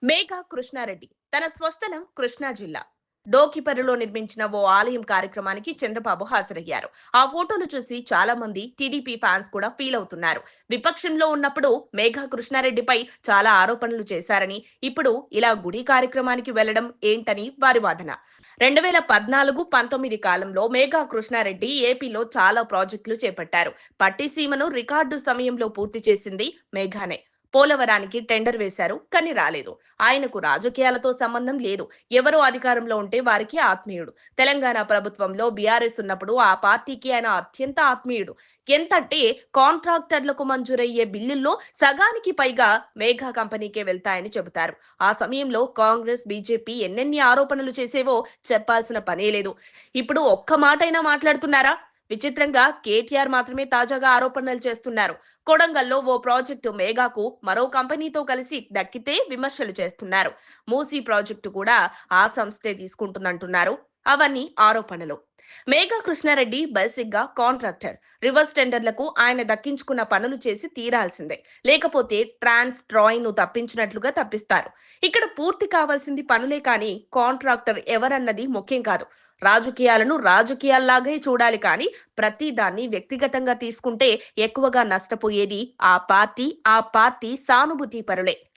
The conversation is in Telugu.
మేఘా కృష్ణారెడ్డి తన స్వస్థలం కృష్ణా జిల్లా డోకిపర్రులో నిర్మించిన ఓ ఆలయం కార్యక్రమానికి చంద్రబాబు హాజరయ్యారు. ఆ ఫోటోలు చూసి చాలా మంది టీడీపీ ఫ్యాన్స్ కూడా ఫీల్ అవుతున్నారు. విపక్షంలో ఉన్నప్పుడు మేఘా కృష్ణారెడ్డిపై చాలా ఆరోపణలు చేశారని, ఇప్పుడు ఇలా గుడి కార్యక్రమానికి వెళ్లడం ఏంటని వారి వాదన. 2014-19 కాలంలో మేఘా కృష్ణారెడ్డి ఏపీలో చాలా ప్రాజెక్టులు చేపట్టారు. పట్టిసీమను రికార్డు సమయంలో పూర్తి చేసింది మేఘానే. పోలవరానికి టెండర్ వేశారు, కానీ రాలేదు. ఆయనకు రాజకీయాలతో సంబంధం లేదు. ఎవరో అధికారంలో ఉంటే వారికి ఆత్మీయుడు. తెలంగాణ ప్రభుత్వంలో బీఆర్ఎస్ ఉన్నప్పుడు ఆ పార్టీకి ఆయన అత్యంత ఆత్మీయుడు. ఎంతంటే కాంట్రాక్టర్లకు మంజూరయ్యే బిల్లుల్లో సగానికి పైగా మేఘా కంపెనీకే వెళ్తాయని చెబుతారు. ఆ సమయంలో కాంగ్రెస్, బీజేపీ ఎన్నెన్ని ఆరోపణలు చేసేవో చెప్పాల్సిన పనే లేదు. ఇప్పుడు ఒక్క మాటైనా మాట్లాడుతున్నారా? విచిత్రంగా కేటీఆర్ మాత్రమే తాజాగా ఆరోపణలు చేస్తున్నారు. కొడంగల్లో ఓ ప్రాజెక్టు మేఘాకు మరో కంపెనీతో కలిసి దక్కితే విమర్శలు చేస్తున్నారు. మూసీ ప్రాజెక్టు కూడా ఆ సంస్థే తీసుకుంటుందంటున్నారు. అవన్నీ ఆరోపణలు. మేఘా కృష్ణారెడ్డి బేసిక్ గా కాంట్రాక్టర్. రివర్స్ టెండర్లకు ఆయన దక్కించుకున్న పనులు చేసి తీరాల్సిందే. లేకపోతే ట్రాన్స్ ట్రాయ్ ను తప్పించినట్లుగా తప్పిస్తారు. ఇక్కడ పూర్తి కావాల్సింది పనులే కానీ కాంట్రాక్టర్ ఎవరన్నది ముఖ్యం కాదు. రాజకీయాలను రాజకీయాల్లాగే చూడాలి కానీ ప్రతి దాన్ని వ్యక్తిగతంగా తీసుకుంటే ఎక్కువగా నష్టపోయేది ఆ పార్టీ సానుభూతి పరులే.